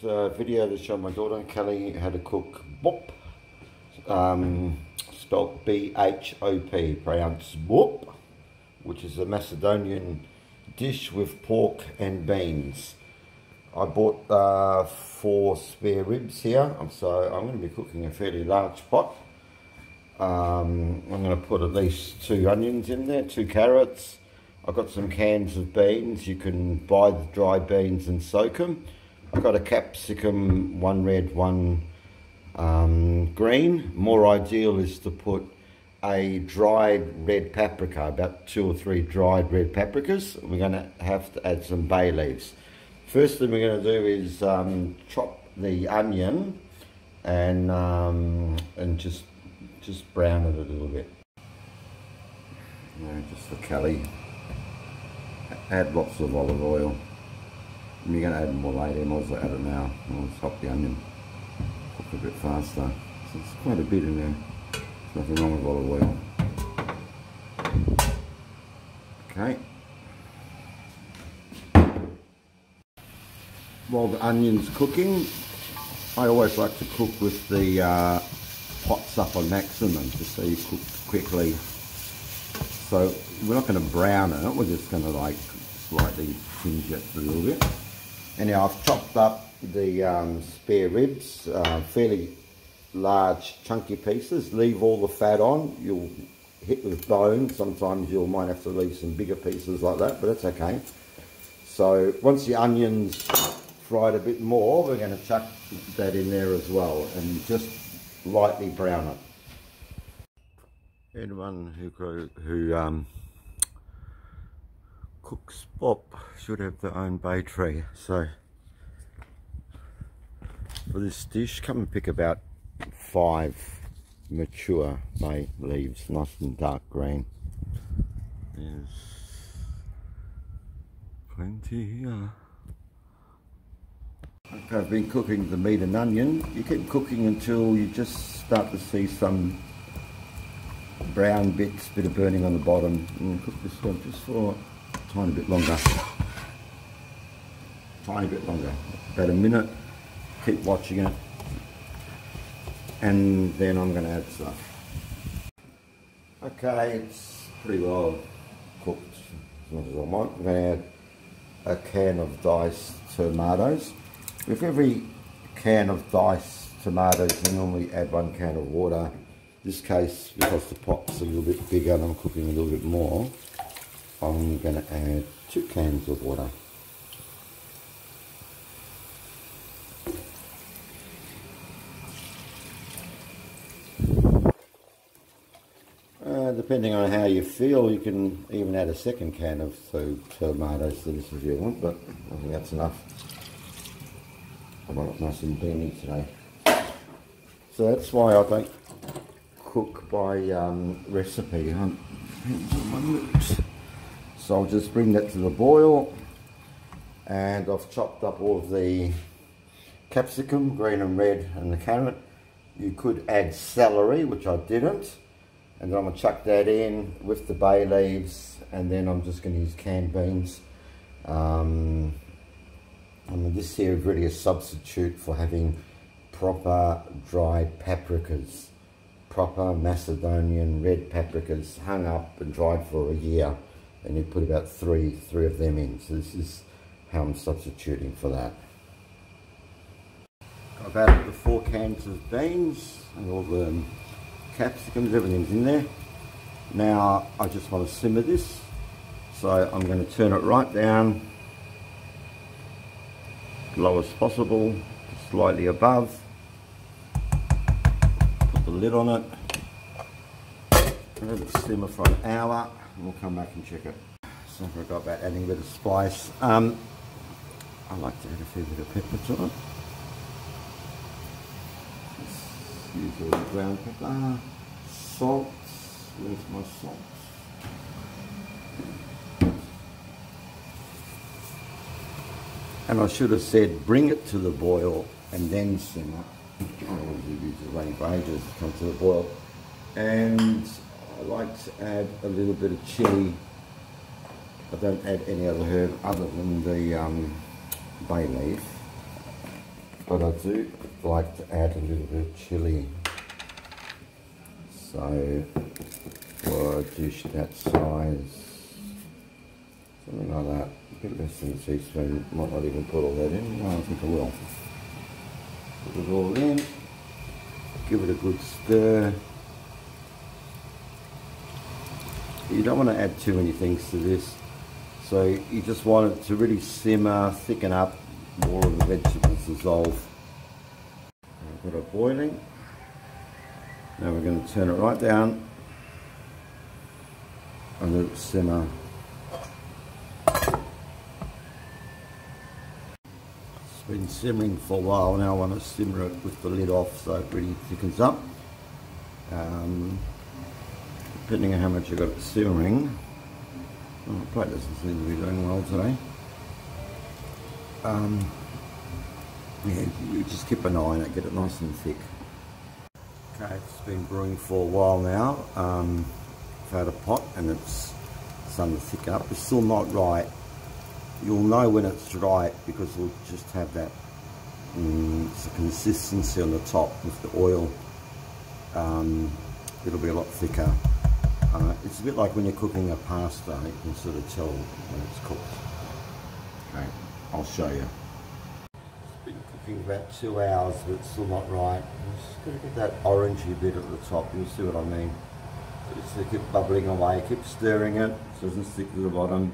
It's a video to show my daughter Kelly how to cook bhop, spelled B-H-O-P, pronounced bhop, which is a Macedonian dish with pork and beans. I bought 4 spare ribs here, so I'm going to be cooking a fairly large pot. I'm going to put at least 2 onions in there, 2 carrots. I've got some cans of beans. You can buy the dry beans and soak them. I've got a capsicum, 1 red, 1 green. More ideal is to put a dried red paprika, about 2 or 3 dried red paprikas. We're going to have to add some bay leaves. First thing we're going to do is chop the onion and just brown it a little bit. Just for Kelly. Add lots of olive oil. And you're going to add more later, I might as well add it now. I'll chop the onion, cook a bit faster. So it's quite a bit in there. There's nothing wrong with olive oil. Okay. While the onion's cooking, I always like to cook with the pots up on maximum, just so you cook quickly. So we're not going to brown it, we're just going to like slightly tinge it a little bit. Anyhow, I've chopped up the spare ribs, fairly large chunky pieces. Leave all the fat on. You'll hit with bone. Sometimes you might have to leave some bigger pieces like that, but that's okay. So once the onions fried a bit more, we're going to chuck that in there as well and just lightly brown it. Anyone who cooks bhop should have their own bay tree. So for this dish, come and pick about 5 mature bay leaves, nice and dark green. There's plenty here. Okay, I've been cooking the meat and onion. You keep cooking until you just start to see some brown bit of burning on the bottom, and cook this one just for a tiny bit longer. About a minute. Keep watching it, and then I'm going to add stuff. Okay, it's pretty well cooked, as much as I want. I'm going to add a can of diced tomatoes. With every can of diced tomatoes, you normally add 1 can of water. In this case, because the pot's a little bit bigger and I'm cooking a little bit more, I'm going to add 2 cans of water. Depending on how you feel, you can even add a 2nd can of tomatoes to this if you want, but I think that's enough. I want it nice and beamy today. So that's why I don't cook by recipe. So I'll just bring that to the boil, and I've chopped up all of the capsicum, green and red, and the carrot. You could add celery, which I didn't, and then I'm going to chuck that in with the bay leaves, and then I'm just going to use canned beans. I mean, this here is really a substitute for having proper dried paprikas, proper Macedonian red paprikas hung up and dried for a year, and you put about three of them in. So this is how I'm substituting for that. I've added the 4 cans of beans and all the capsicums, everything's in there. Now I just want to simmer this, so I'm going to turn it right down, low as possible, slightly above. Put the lid on it, let it simmer for an hour, and we'll come back and check it. So I forgot about adding a bit of spice. I like to add a fair bit of pepper to it. Just use all the ground pepper. Salt. Where's my salt? And I should have said bring it to the boil and then simmer. I always use it waiting for ages to come to the boil. And I like to add a little bit of chilli. I don't add any other herb other than the bay leaf. but I do like to add a little bit of chilli. So for a dish that size, something like that, a bit less than a teaspoon, might not even put all that in. No, I think I will. Put it all in, give it a good stir. You don't want to add too many things to this, so you just want it to really simmer, thicken up, more of the vegetables dissolve. I've got it boiling. Now we're going to turn it right down and let it simmer. It's been simmering for a while now. I want to simmer it with the lid off so it really thickens up. Depending on how much you've got it simmering. Oh, the plate doesn't seem to be doing well today. Yeah, you just keep an eye on it, get it nice and thick. Okay, it's been brewing for a while now. I've had a pot and it's starting to thicken up. It's still not right. You'll know when it's right because it'll just have that consistency on the top with the oil. It'll be a lot thicker. It's a bit like when you're cooking a pasta, you can sort of tell when it's cooked. Okay, I'll show you. It's been cooking about 2 hours, but it's still not right. I'm just going to get that orangey bit at the top, you'll see what I mean. So just keep bubbling away, keep stirring it so it doesn't stick to the bottom.